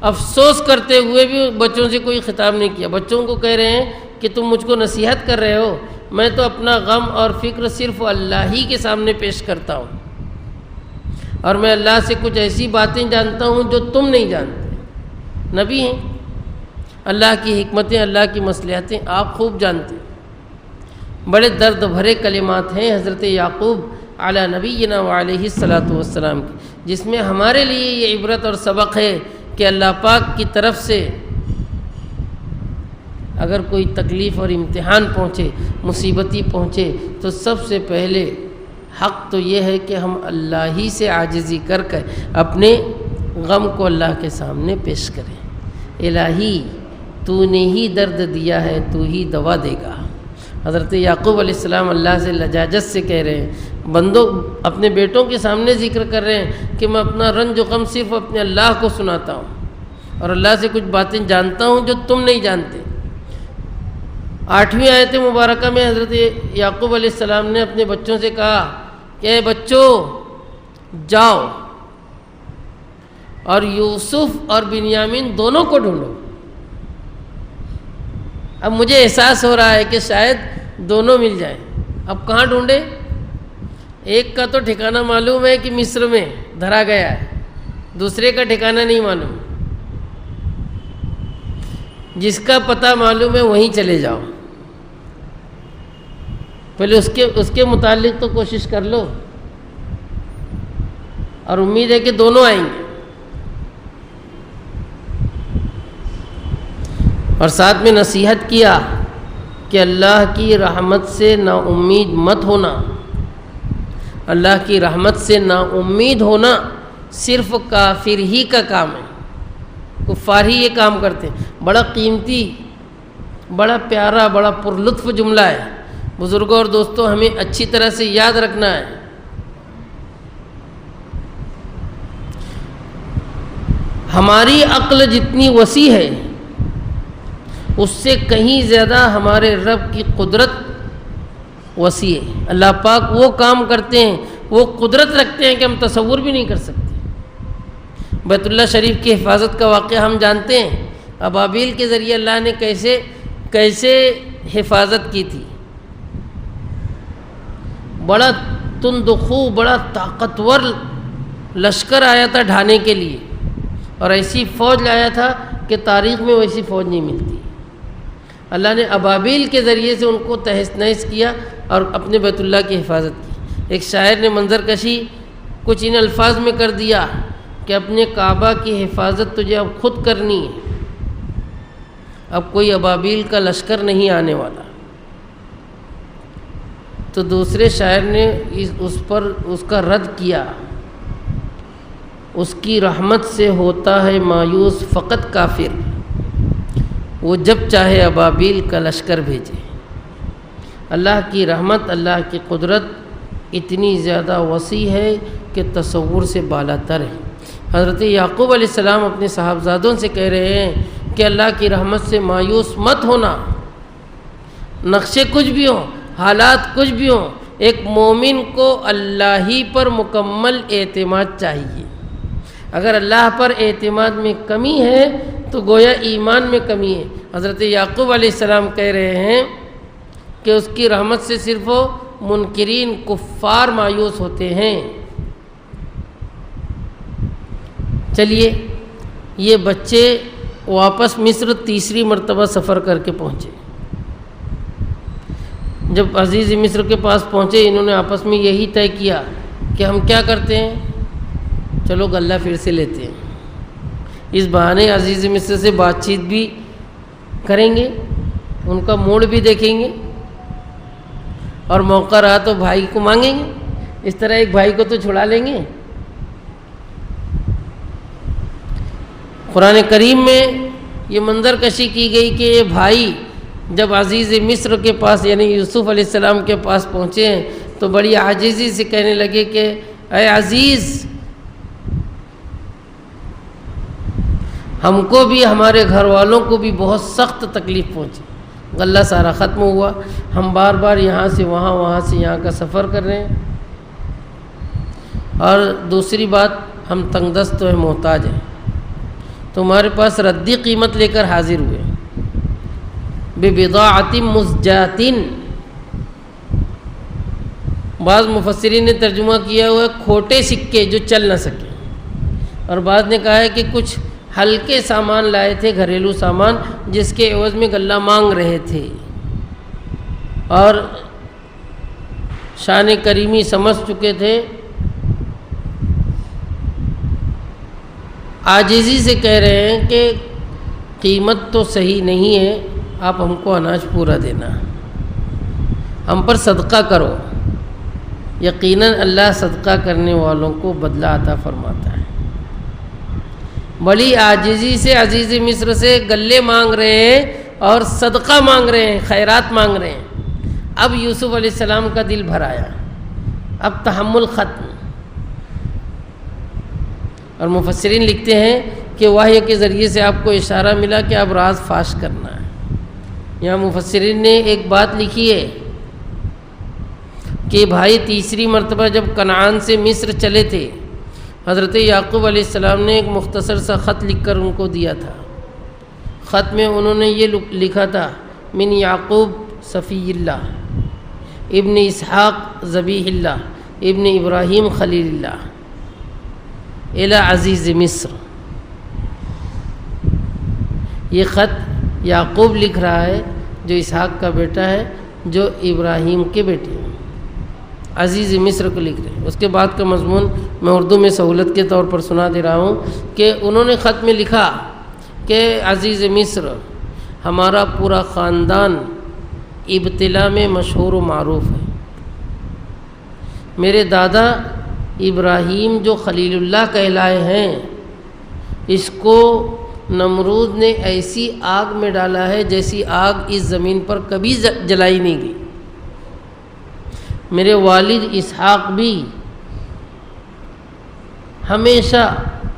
افسوس کرتے ہوئے بھی بچوں سے کوئی خطاب نہیں کیا. بچوں کو کہہ رہے ہیں کہ کہ تم مجھ کو نصیحت کر رہے ہو، میں تو اپنا غم اور فکر صرف اللہ ہی کے سامنے پیش کرتا ہوں، اور میں اللہ سے کچھ ایسی باتیں جانتا ہوں جو تم نہیں جانتے۔ نبی ہیں، اللہ کی حکمتیں، اللہ کی مصلحتیں آپ خوب جانتے ہیں۔ بڑے درد بھرے کلمات ہیں حضرت یعقوب علی نبینا وعلیہ الصلاۃ والسلام کی، جس میں ہمارے لیے یہ عبرت اور سبق ہے کہ اللہ پاک کی طرف سے اگر کوئی تکلیف اور امتحان پہنچے، مصیبتی پہنچے، تو سب سے پہلے حق تو یہ ہے کہ ہم اللہ ہی سے عاجزی کر کے اپنے غم کو اللہ کے سامنے پیش کریں۔ الہی تو نے ہی درد دیا ہے، تو ہی دوا دے گا۔ حضرت یعقوب علیہ السلام اللہ سے لجاجت سے کہہ رہے ہیں، بندوں اپنے بیٹوں کے سامنے ذکر کر رہے ہیں کہ میں اپنا رنج و غم صرف اپنے اللہ کو سناتا ہوں، اور اللہ سے کچھ باتیں جانتا ہوں جو تم نہیں جانتے۔ 8ویں آیت مبارکہ میں حضرت یعقوب علیہ السلام نے اپنے بچوں سے کہا کہ اے بچوں جاؤ اور یوسف اور بنیامین دونوں کو ڈھونڈو۔ اب مجھے احساس ہو رہا ہے کہ شاید دونوں مل جائیں۔ اب کہاں ڈھونڈے؟ ایک کا تو ٹھکانہ معلوم ہے کہ مصر میں دھرا گیا ہے، دوسرے کا ٹھکانہ نہیں معلوم۔ جس کا پتہ معلوم ہے وہیں چلے جاؤ، پہلے اس کے متعلق تو کوشش کر لو، اور امید ہے کہ دونوں آئیں گے۔ اور ساتھ میں نصیحت کیا کہ اللہ کی رحمت سے نا امید مت ہونا۔ اللہ کی رحمت سے نا امید ہونا صرف کافر ہی کا کام ہے، کفار ہی یہ کام کرتے ہیں۔ بڑا قیمتی، بڑا پیارا، بڑا پرلطف جملہ ہے۔ بزرگوں اور دوستوں، ہمیں اچھی طرح سے یاد رکھنا ہے۔ ہماری عقل جتنی وسیع ہے، اس سے کہیں زیادہ ہمارے رب کی قدرت وسیع ہے۔ اللہ پاک وہ کام کرتے ہیں، وہ قدرت رکھتے ہیں کہ ہم تصور بھی نہیں کر سکتے۔ بیت اللہ شریف کی حفاظت کا واقعہ ہم جانتے ہیں، ابابیل کے ذریعے اللہ نے کیسے حفاظت کی تھی۔ بڑا تندخو، بڑا طاقتور لشکر آیا تھا ڈھانے کے لیے، اور ایسی فوج لایا تھا کہ تاریخ میں ویسی فوج نہیں ملتی۔ اللہ نے ابابیل کے ذریعے سے ان کو تہس نہس کیا اور اپنے بیت اللہ کی حفاظت کی۔ ایک شاعر نے منظر کشی کچھ ان الفاظ میں کر دیا کہ اپنے کعبہ کی حفاظت تجھے اب خود کرنی ہے، اب کوئی ابابیل کا لشکر نہیں آنے والا۔ تو دوسرے شاعر نے اس کا رد کیا، اس کی رحمت سے ہوتا ہے مایوس فقط کافر، وہ جب چاہے ابابیل کا لشکر بھیجے۔ اللہ کی رحمت، اللہ کی قدرت اتنی زیادہ وسیع ہے کہ تصور سے بالا تر ہے۔ حضرت یعقوب علیہ السلام اپنے صاحبزادوں سے کہہ رہے ہیں کہ اللہ کی رحمت سے مایوس مت ہونا، نقشے کچھ بھی ہوں، حالات کچھ بھی ہوں، ایک مومن کو اللہ ہی پر مکمل اعتماد چاہیے۔ اگر اللہ پر اعتماد میں کمی ہے تو گویا ایمان میں کمی ہے۔ حضرت یعقوب علیہ السلام کہہ رہے ہیں کہ اس کی رحمت سے صرف منکرین کفار مایوس ہوتے ہیں۔ چلیے، یہ بچے واپس مصر تیسری مرتبہ سفر کر کے پہنچے۔ جب عزیز مصر کے پاس پہنچے، انہوں نے آپس میں یہی طے کیا کہ ہم کیا کرتے ہیں، چلو غلہ پھر سے لیتے ہیں۔ اس بہانے عزیز مصر سے بات چیت بھی کریں گے، ان کا موڈ بھی دیکھیں گے، اور موقع رہا تو بھائی کو مانگیں گے۔ اس طرح ایک بھائی کو تو چھڑا لیں گے۔ قرآن کریم میں یہ منظر کشی کی گئی کہ یہ بھائی جب عزیز مصر کے پاس یعنی یوسف علیہ السلام کے پاس پہنچے ہیں تو بڑی عاجزی سے کہنے لگے کہ اے عزیز، ہم کو بھی ہمارے گھر والوں کو بھی بہت سخت تکلیف پہنچی، غلہ سارا ختم ہوا، ہم بار بار یہاں سے وہاں، وہاں سے یہاں کا سفر کر رہے ہیں، اور دوسری بات ہم تنگ دست ہیں، محتاج ہیں، تمہارے پاس ردی قیمت لے کر حاضر ہوئے۔ ببضاعۃ مزجاۃ، بعض مفسرین نے ترجمہ کیا ہوا ہے کھوٹے سکے جو چل نہ سکے، اور بعض نے کہا ہے کہ کچھ ہلکے سامان لائے تھے، گھریلو سامان، جس کے عوض میں غلہ مانگ رہے تھے، اور شان کریمی سمجھ چکے تھے، عاجزی سے کہہ رہے ہیں کہ قیمت تو صحیح نہیں ہے، آپ ہم کو اناج پورا دینا، ہم پر صدقہ کرو، یقیناً اللہ صدقہ کرنے والوں کو بدلہ عطا فرماتا ہے۔ بڑی عاجزی سے عزیز مصر سے گلے مانگ رہے ہیں اور صدقہ مانگ رہے ہیں، خیرات مانگ رہے ہیں۔ اب یوسف علیہ السلام کا دل بھر آیا، اب تحمل ختم، اور مفسرین لکھتے ہیں کہ وحی کے ذریعے سے آپ کو اشارہ ملا کہ اب راز فاش کرنا ہے۔ یہاں مفسرین نے ایک بات لکھی ہے کہ بھائی تیسری مرتبہ جب کنعان سے مصر چلے تھے، حضرت یعقوب علیہ السلام نے ایک مختصر سا خط لکھ کر ان کو دیا تھا۔ خط میں انہوں نے یہ لکھا تھا: من یعقوب صفی اللہ، ابن اسحاق ذبیح اللہ، ابن ابراہیم خلیل اللہ، الی عزیز مصر۔ یہ خط یعقوب لکھ رہا ہے جو اسحاق کا بیٹا ہے، جو ابراہیم کے بیٹے ہیں، عزیز مصر کو لکھ رہے ہیں۔ اس کے بعد کا مضمون میں اردو میں سہولت کے طور پر سنا دے رہا ہوں کہ انہوں نے خط میں لکھا کہ عزیز مصر، ہمارا پورا خاندان ابتلا میں مشہور و معروف ہے۔ میرے دادا ابراہیم جو خلیل اللہ کہلائے ہیں، اس کو نمرود نے ایسی آگ میں ڈالا ہے جیسی آگ اس زمین پر کبھی جلائی نہیں گئی۔ میرے والد اسحاق بھی ہمیشہ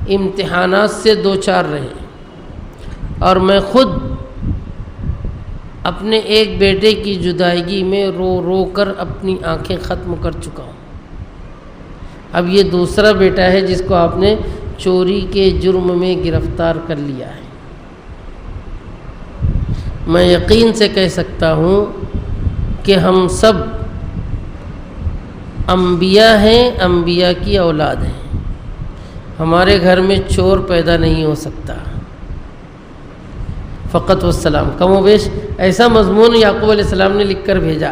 امتحانات سے دوچار رہے، اور میں خود اپنے ایک بیٹے کی جدائیگی میں رو رو کر اپنی آنکھیں ختم کر چکا ہوں۔ اب یہ دوسرا بیٹا ہے جس کو آپ نے چوری کے جرم میں گرفتار کر لیا ہے۔ میں یقین سے کہہ سکتا ہوں کہ ہم سب انبیاء ہیں، انبیاء کی اولاد ہیں، ہمارے گھر میں چور پیدا نہیں ہو سکتا۔ فقط والسلام، کم و بیش ایسا مضمون یعقوب علیہ السلام نے لکھ کر بھیجا۔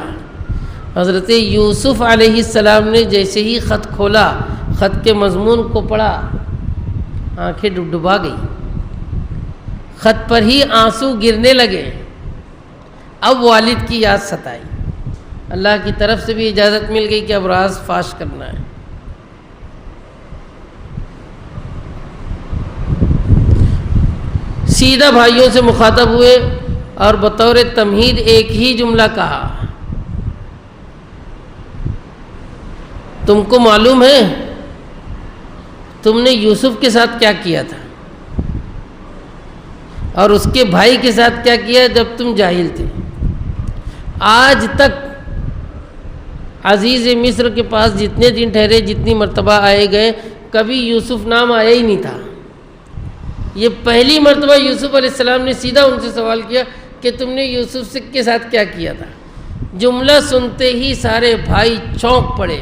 حضرت یوسف علیہ السلام نے جیسے ہی خط کھولا، خط کے مضمون کو پڑھا، آنکھیں ڈبڈبا گئی، خط پر ہی آنسو گرنے لگے۔ اب والد کی یاد ستائی، اللہ کی طرف سے بھی اجازت مل گئی کہ اب راز فاش کرنا ہے۔ سیدھا بھائیوں سے مخاطب ہوئے اور بطور تمہید ایک ہی جملہ کہا: تم کو معلوم ہے تم نے یوسف کے ساتھ کیا کیا تھا، اور اس کے بھائی کے ساتھ کیا کیا جب تم جاہل تھے؟ آج تک عزیز مصر کے پاس جتنے دن ٹھہرے، جتنی مرتبہ آئے گئے، کبھی یوسف نام آیا ہی نہیں تھا۔ یہ پہلی مرتبہ یوسف علیہ السلام نے سیدھا ان سے سوال کیا کہ تم نے یوسف کے ساتھ کیا کیا تھا۔ جملہ سنتے ہی سارے بھائی چونک پڑے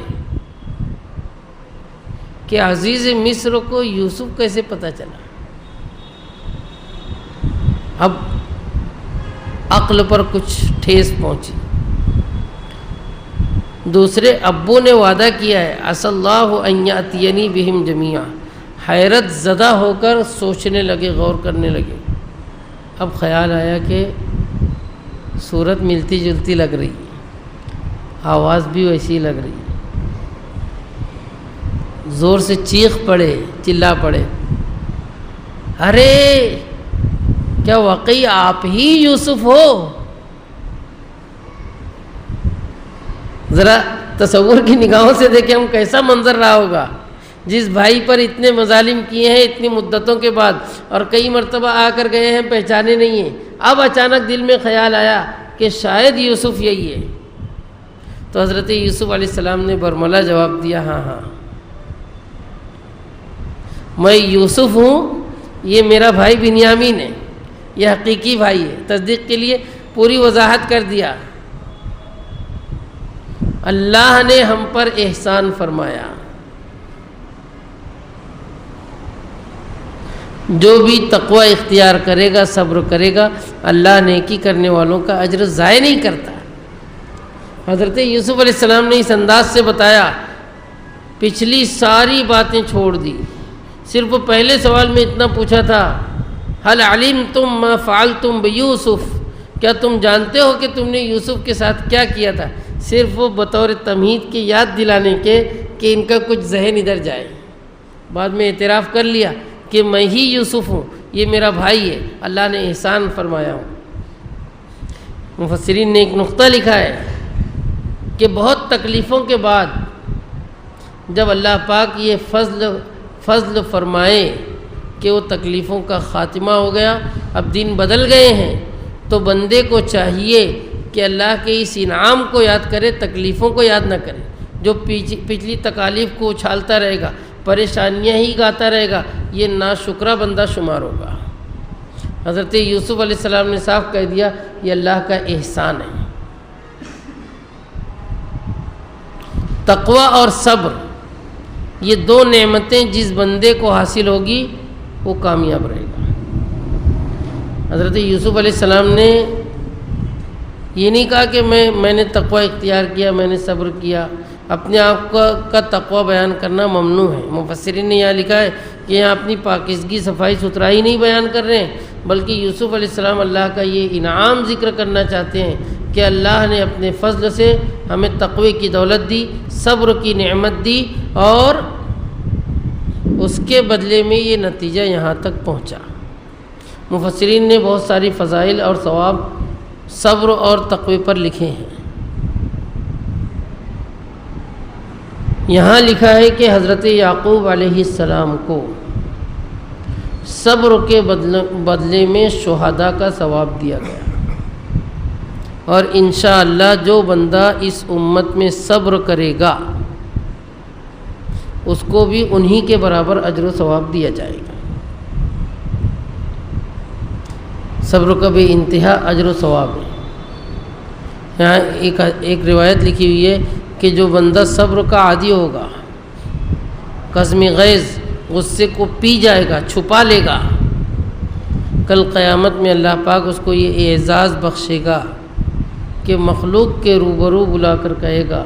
کہ عزیز مصر کو یوسف کیسے پتہ چلا۔ اب عقل پر کچھ ٹھیس پہنچی۔ دوسرے ابو نے وعدہ کیا ہے، عسى الله ان يأتيني بهم جميعا۔ حیرت زدہ ہو کر سوچنے لگے، غور کرنے لگے۔ اب خیال آیا کہ صورت ملتی جلتی لگ رہی ہے، آواز بھی ویسی لگ رہی ہے۔ زور سے چیخ پڑے، چلا پڑے، ارے کیا واقعی آپ ہی یوسف ہو؟ ذرا تصور کی نگاہوں سے دیکھیں ہم کیسا منظر رہا ہوگا، جس بھائی پر اتنے مظالم کیے ہیں اتنی مدتوں کے بعد، اور کئی مرتبہ آ کر گئے ہیں، پہچانے نہیں ہیں۔ اب اچانک دل میں خیال آیا کہ شاید یوسف یہی ہے، تو حضرت یوسف علیہ السلام نے برملا جواب دیا، ہاں ہاں میں یوسف ہوں، یہ میرا بھائی بنیامین ہے، یہ حقیقی بھائی ہے۔ تصدیق کے لیے پوری وضاحت کر دیا، اللہ نے ہم پر احسان فرمایا، جو بھی تقوی اختیار کرے گا، صبر کرے گا، اللہ نیکی کرنے والوں کا اجر ضائع نہیں کرتا۔ حضرت یوسف علیہ السلام نے اس انداز سے بتایا، پچھلی ساری باتیں چھوڑ دی، صرف پہلے سوال میں اتنا پوچھا تھا، حل علمتم ما فعلتم بیوسف، کیا تم جانتے ہو کہ تم نے یوسف کے ساتھ کیا کیا تھا؟ صرف وہ بطور تمہید کے یاد دلانے کے کہ ان کا کچھ ذہن ادھر جائے۔ بعد میں اعتراف کر لیا کہ میں ہی یوسف ہوں، یہ میرا بھائی ہے، اللہ نے احسان فرمایا ہوں۔ مفسرین نے ایک نقطہ لکھا ہے کہ بہت تکلیفوں کے بعد جب اللہ پاک یہ فضل فرمائے کہ وہ تکلیفوں کا خاتمہ ہو گیا، اب دن بدل گئے ہیں، تو بندے کو چاہیے کہ اللہ کے اس انعام کو یاد کرے، تکلیفوں کو یاد نہ کرے۔ جو پچھلی تکالیف کو اچھالتا رہے گا، پریشانیاں ہی گاتا رہے گا، یہ ناشکرہ بندہ شمار ہوگا۔ حضرت یوسف علیہ السلام نے صاف کہہ دیا، یہ اللہ کا احسان ہے۔ تقوی اور صبر، یہ دو نعمتیں جس بندے کو حاصل ہوگی وہ کامیاب رہے گا۔ حضرت یوسف علیہ السلام نے یہ نہیں کہا کہ میں نے تقوی اختیار کیا، میں نے صبر کیا، اپنے آپ کا تقوی بیان کرنا ممنوع ہے۔ مفسرین نے یہاں لکھا ہے کہ یہاں اپنی پاکیزگی، صفائی ستھرائی نہیں بیان کر رہے ہیں، بلکہ یوسف علیہ السلام اللہ کا یہ انعام ذکر کرنا چاہتے ہیں کہ اللہ نے اپنے فضل سے ہمیں تقوی کی دولت دی، صبر کی نعمت دی، اور اس کے بدلے میں یہ نتیجہ یہاں تک پہنچا۔ مفسرین نے بہت ساری فضائل اور ثواب صبر اور تقوی پر لکھے ہیں۔ یہاں لکھا ہے کہ حضرت یعقوب علیہ السلام کو صبر کے بدلے میں شہداء کا ثواب دیا گیا، اور انشاءاللہ جو بندہ اس امت میں صبر کرے گا اس کو بھی انہی کے برابر اجر و ثواب دیا جائے گا۔ صبر کا بے انتہا اجر و ثواب ہے۔ یہاں ایک روایت لکھی ہوئی ہے کہ جو بندہ صبر کا عادی ہوگا، قزم غیظ، غصے کو پی جائے گا، چھپا لے گا، کل قیامت میں اللہ پاک اس کو یہ اعزاز بخشے گا کہ مخلوق کے روبرو بلا کر کہے گا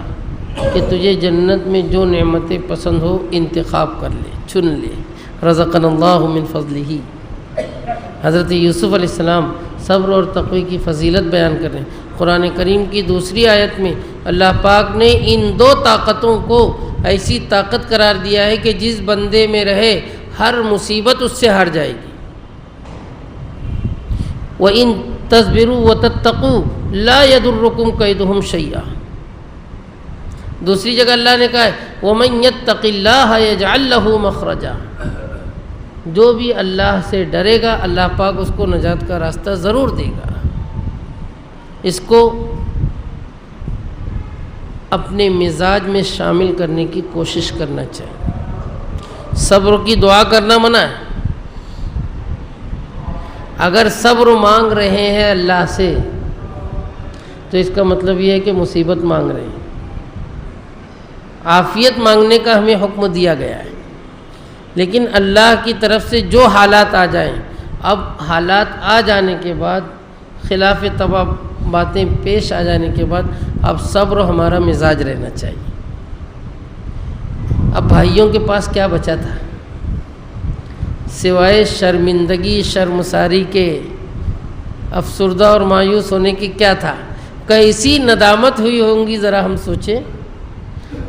کہ تجھے جنت میں جو نعمتیں پسند ہو انتخاب کر لے، چن لے، رزقنا اللہ من فضلہ۔ حضرت یوسف علیہ السلام صبر اور تقوی کی فضیلت بیان کر رہے ہیں۔ قرآن کریم کی دوسری آیت میں اللہ پاک نے ان دو طاقتوں کو ایسی طاقت قرار دیا ہے کہ جس بندے میں رہے ہر مصیبت اس سے ہٹ جائے گی۔ وَإِن تَصْبِرُوا وَتَتَّقُوا لَا يَضُرُّكُمْ كَيْدُهُمْ شَيْئًا۔ دوسری جگہ اللہ نے کہا ہے وَمَن يَتَّقِ اللَّهَ يَجْعَل لَّهُ مَخْرَجًا۔ جو بھی اللہ سے ڈرے گا اللہ پاک اس کو نجات کا راستہ ضرور دے گا۔ اس کو اپنے مزاج میں شامل کرنے کی کوشش کرنا چاہیے۔ صبر کی دعا کرنا منع ہے۔ اگر صبر مانگ رہے ہیں اللہ سے تو اس کا مطلب یہ ہے کہ مصیبت مانگ رہے ہیں۔ عافیت مانگنے کا ہمیں حکم دیا گیا ہے، لیکن اللہ کی طرف سے جو حالات آ جائیں، اب حالات آ جانے کے بعد، خلاف طبع باتیں پیش آ جانے کے بعد، اب صبر ہمارا مزاج رہنا چاہیے۔ اب بھائیوں کے پاس کیا بچا تھا سوائے شرمندگی، شرمساری کے، افسردہ اور مایوس ہونے کی؟ کیا تھا؟ کیسی ندامت ہوئی ہوں گی، ذرا ہم سوچیں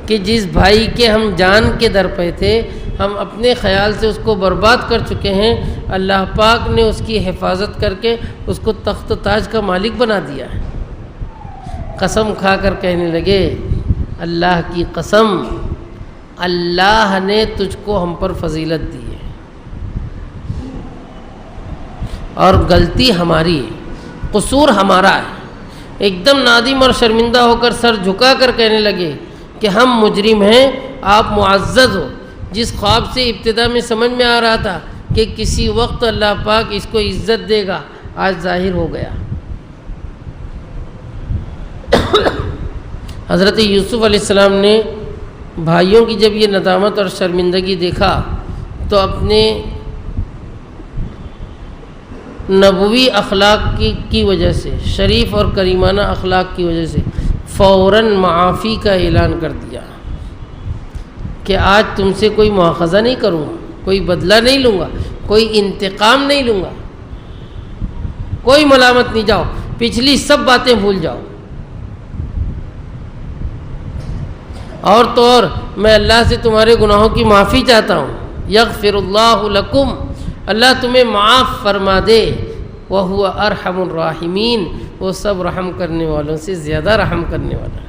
کہ جس بھائی کے ہم جان کے در پہ تھے، ہم اپنے خیال سے اس کو برباد کر چکے ہیں، اللہ پاک نے اس کی حفاظت کر کے اس کو تخت و تاج کا مالک بنا دیا ہے۔ قسم کھا کر کہنے لگے اللہ کی قسم، اللہ نے تجھ کو ہم پر فضیلت دی ہے، اور غلطی ہماری ہے، قصور ہمارا ہے۔ ایک دم نادم اور شرمندہ ہو کر سر جھکا کر کہنے لگے کہ ہم مجرم ہیں، آپ معزز ہو۔ جس خواب سے ابتدا میں سمجھ میں آ رہا تھا کہ کسی وقت اللہ پاک اس کو عزت دے گا، آج ظاہر ہو گیا۔ حضرت یوسف علیہ السلام نے بھائیوں کی جب یہ ندامت اور شرمندگی دیکھا تو اپنے نبوی اخلاق کی وجہ سے، شریف اور کریمانہ اخلاق کی وجہ سے فوراً معافی کا اعلان کر دیا کہ آج تم سے کوئی مواخذہ نہیں کروں گا، کوئی بدلہ نہیں لوں گا، کوئی انتقام نہیں لوں گا، کوئی ملامت نہیں، جاؤ پچھلی سب باتیں بھول جاؤ، اور تو اور میں اللہ سے تمہارے گناہوں کی معافی چاہتا ہوں، یغفر اللہ لکم، اللہ تمہیں معاف فرما دے، وہو ارحم الراحمین، وہ سب رحم کرنے والوں سے زیادہ رحم کرنے والا ہے۔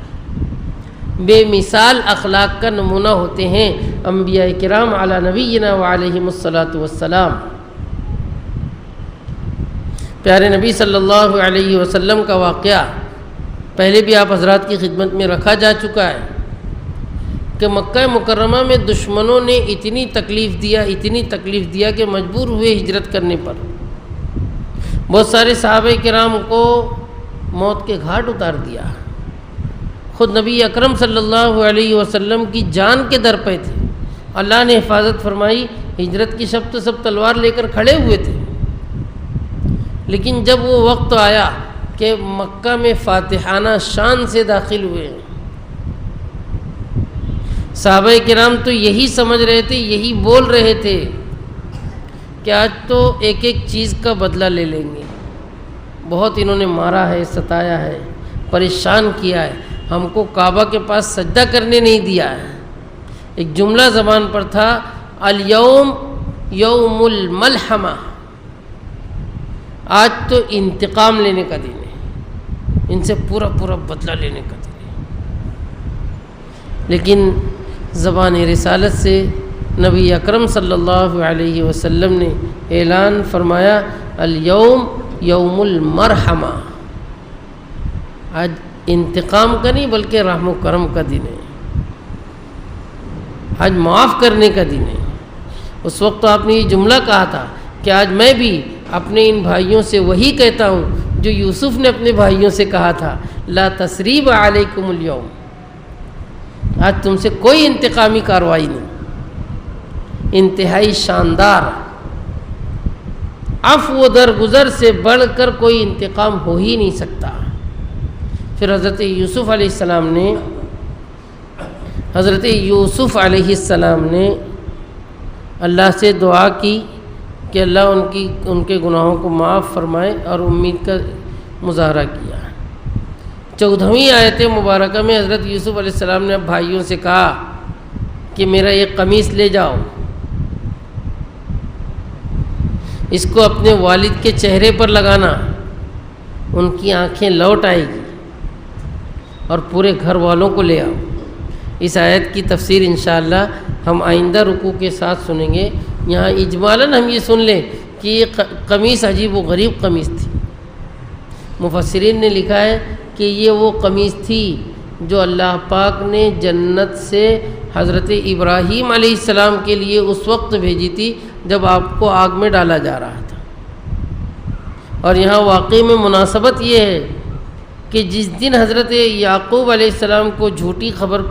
بے مثال اخلاق کا نمونہ ہوتے ہیں انبیاء کرام علی نبینا وعلیہم الصلاۃ والسلام۔ پیارے نبی صلی اللہ علیہ وسلم کا واقعہ پہلے بھی آپ حضرات کی خدمت میں رکھا جا چکا ہے کہ مکہ مکرمہ میں دشمنوں نے اتنی تکلیف دیا کہ مجبور ہوئے ہجرت کرنے پر۔ بہت سارے صحابہ کرام کو موت کے گھاٹ اتار دیا، خود نبی اکرم صلی اللہ علیہ وسلم کی جان کے در پہ تھے، اللہ نے حفاظت فرمائی، ہجرت کی شب تو سب تلوار لے کر کھڑے ہوئے تھے، لیکن جب وہ وقت آیا کہ مکہ میں فاتحانہ شان سے داخل ہوئے، صحابہ کرام تو یہی سمجھ رہے تھے، یہی بول رہے تھے کہ آج تو ایک ایک چیز کا بدلہ لے لیں گے، بہت انہوں نے مارا ہے، ستایا ہے، پریشان کیا ہے، ہم کو کعبہ کے پاس سجدہ کرنے نہیں دیا ہے۔ ایک جملہ زبان پر تھا، الیوم یوم الملحمہ، آج تو انتقام لینے کا دن ہے، ان سے پورا بدلہ لینے کا دن ہے۔ لیکن زبان رسالت سے نبی اکرم صلی اللہ علیہ وسلم نے اعلان فرمایا، الیوم یوم المرحمہ، آج انتقام کا نہیں بلکہ رحم و کرم کا دن ہے، آج معاف کرنے کا دن ہے۔ اس وقت تو آپ نے یہ جملہ کہا تھا کہ آج میں بھی اپنے ان بھائیوں سے وہی کہتا ہوں جو یوسف نے اپنے بھائیوں سے کہا تھا، لا تثریب علیکم الیوم، آج تم سے کوئی انتقامی کارروائی نہیں، انتہائی شاندار عفو و درگزر سے بڑھ کر کوئی انتقام ہو ہی نہیں سکتا۔ پھر حضرت یوسف علیہ السلام نے اللہ سے دعا کی کہ اللہ ان کے گناہوں کو معاف فرمائے، اور امید کا مظاہرہ کیا۔ 14ویں آیت مبارکہ میں حضرت یوسف علیہ السلام نے بھائیوں سے کہا کہ میرا یہ قمیص لے جاؤ، اس کو اپنے والد کے چہرے پر لگانا، ان کی آنکھیں لوٹ آئے گی، اور پورے گھر والوں کو لے آؤ۔ اس آیت کی تفسیر انشاءاللہ ہم آئندہ رکوع کے ساتھ سنیں گے۔ یہاں اجمالاً ہم یہ سن لیں کہ یہ قمیص عجیب و غریب قمیص تھی۔ مفسرین نے لکھا ہے کہ یہ وہ قمیص تھی جو اللہ پاک نے جنت سے حضرت ابراہیم علیہ السلام کے لیے اس وقت بھیجی تھی جب آپ کو آگ میں ڈالا جا رہا تھا۔ اور یہاں واقعی میں مناسبت یہ ہے کہ جس دن حضرت یعقوب علیہ السلام کو جھوٹی خبر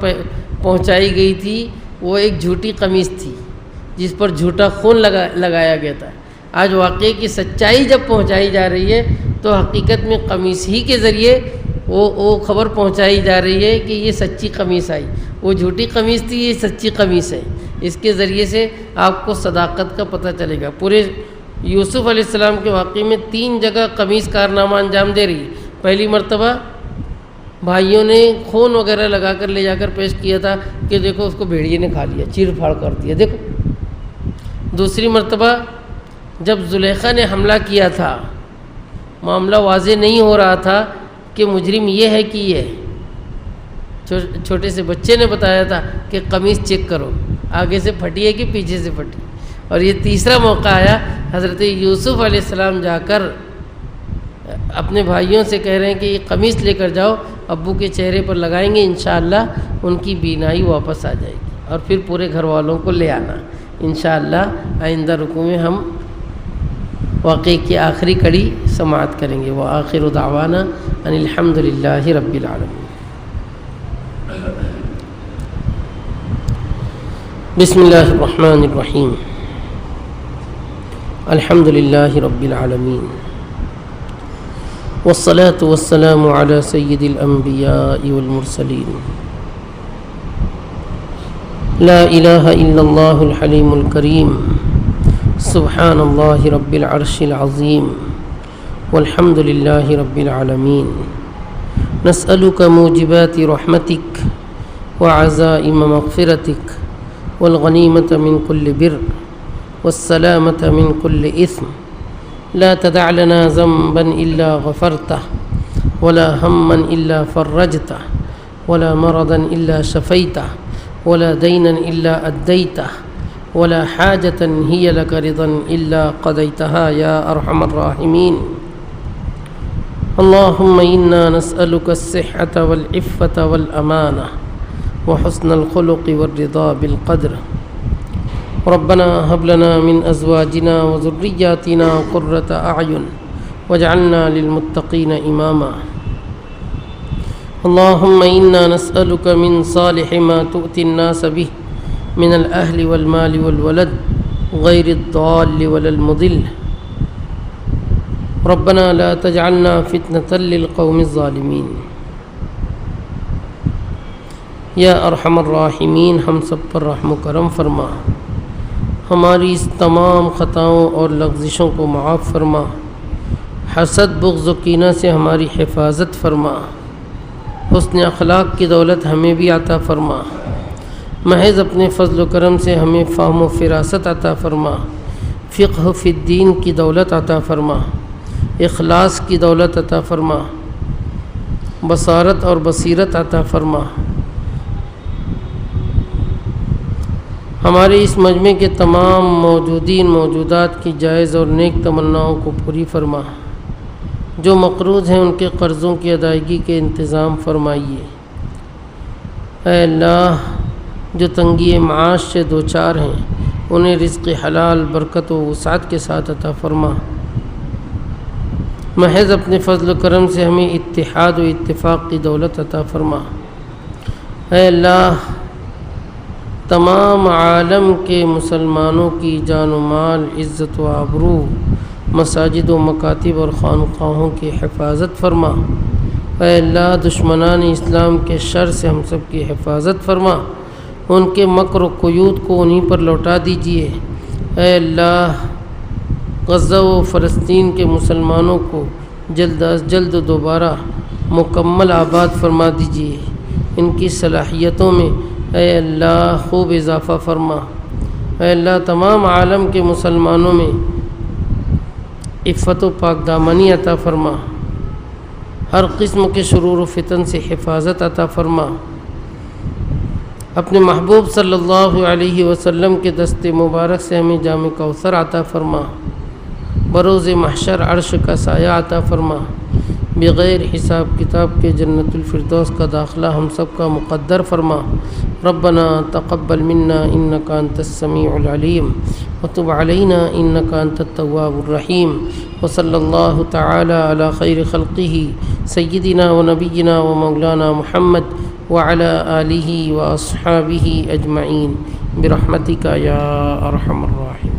پہنچائی گئی تھی، وہ ایک جھوٹی قمیص تھی جس پر جھوٹا خون لگایا گیا تھا۔ آج واقعے کی سچائی جب پہنچائی جا رہی ہے تو حقیقت میں قمیص ہی کے ذریعے وہ خبر پہنچائی جا رہی ہے کہ یہ سچی قمیص آئی، وہ جھوٹی قمیص تھی، یہ سچی قمیص ہے۔ اس کے ذریعے سے آپ کو صداقت کا پتہ چلے گا۔ پورے یوسف علیہ السلام کے واقعے میں 3 جگہ قمیص کارنامہ انجام دے رہی ہے۔ پہلی مرتبہ بھائیوں نے خون وغیرہ لگا کر لے جا کر پیش کیا تھا کہ دیکھو اس کو بھیڑیے نے کھا لیا، چیر پھاڑ کر دیا، دیکھو۔ دوسری مرتبہ جب زلیخا نے حملہ کیا تھا، معاملہ واضح نہیں ہو رہا تھا کہ مجرم یہ ہے کہ یہ ہے، چھوٹے سے بچے نے بتایا تھا کہ قمیص چیک کرو، آگے سے پھٹی ہے کہ پیچھے سے پھٹی۔ اور یہ تیسرا موقع آیا، حضرت یوسف علیہ السلام جا کر اپنے بھائیوں سے کہہ رہے ہیں کہ یہ قمیص لے کر جاؤ، ابو کے چہرے پر لگائیں گے، انشاءاللہ ان کی بینائی واپس آ جائے گی، اور پھر پورے گھر والوں کو لے آنا۔ انشاءاللہ آئندہ رکوع میں ہم واقعے کی آخری کڑی سماعت کریں گے۔ وآخر دعوانا ان الحمد للہ رب العالمین۔ بسم اللہ الرحمن الرحیم الحمد للہ رب العالمین والصلاة والسلام علی سید الانبیاء والمرسلین لا الہ الا اللہ الحلیم الکریم سبحان اللہ رب العرش العظیم والحمد للہ رب العالمین نسألک موجبات رحمتک وعزائم مغفرتک والغنیمة من كل بر والسلامة من كل إثم لا تدع لنا ذنبا إلا غفرته ولا هما إلا فرجته ولا مرضا إلا شفيته ولا دينا إلا أديته ولا حاجة هي لك رضا إلا قضيتها يا أرحم الراحمين اللهم إنا نسألك الصحة والعفة والأمانة وحسن الخلق والرضا بالقدر ربنا هب لنا من أزواجنا وذرياتنا قرة أعين واجعلنا للمتقين إماما اللهم إنا نسألك من صالح ما تؤتي الناس به من الأهل والمال والولد غير الضال ولا المضل ربنا لا تجعلنا فتنة للقوم الظالمين یا ارحم الراحمین ہم سب پر رحم و کرم فرما، ہماری اس تمام خطاؤں اور لغزشوں کو معاف فرما، حسد بغض و کینہ سے ہماری حفاظت فرما، حسن اخلاق کی دولت ہمیں بھی عطا فرما، محض اپنے فضل و کرم سے ہمیں فہم و فراست عطا فرما، فقہ فی الدین کی دولت عطا فرما، اخلاص کی دولت عطا فرما، بصارت اور بصیرت عطا فرما، ہمارے اس مجمع کے تمام موجودات کی جائز اور نیک تمناؤں کو پوری فرما، جو مقروض ہیں ان کے قرضوں کی ادائیگی کے انتظام فرمائیے۔ اے اللہ، جو تنگی معاش سے دوچار ہیں انہیں رزق حلال برکت و وسعت کے ساتھ عطا فرما، محض اپنے فضل و کرم سے ہمیں اتحاد و اتفاق کی دولت عطا فرما۔ اے اللہ، تمام عالم کے مسلمانوں کی جان و مال، عزت و آبرو، مساجد و مکاتب اور خانقاہوں کی حفاظت فرما۔ اے اللہ، دشمنان اسلام کے شر سے ہم سب کی حفاظت فرما، ان کے مکر و قیود کو انہیں پر لوٹا دیجیے۔ اے اللہ، غزہ و فلسطین کے مسلمانوں کو جلد از جلد دوبارہ مکمل آباد فرما دیجیے، ان کی صلاحیتوں میں اے اللہ خوب اضافہ فرما۔ اے اللہ، تمام عالم کے مسلمانوں میں عفت و پاک دامنی عطا فرما، ہر قسم کے شرور و فتن سے حفاظت عطا فرما، اپنے محبوب صلی اللہ علیہ وسلم کے دست مبارک سے ہمیں جام کوثر عطا فرما، بروز محشر عرش کا سایہ عطا فرما، بغیر حساب کتاب کے جنت الفردوس کا داخلہ ہم سب کا مقدر فرما۔ ربنا تقبل منا انک انت السمیع العلیم وتب علینا انک انت التواب الرحیم، وصلی اللہ تعالی علی خیر خلقہ سیدنا و نبینا و مولانا محمد وعلی آلہ و اصحابہ اجمعین برحمتک یا ارحم الراحمین۔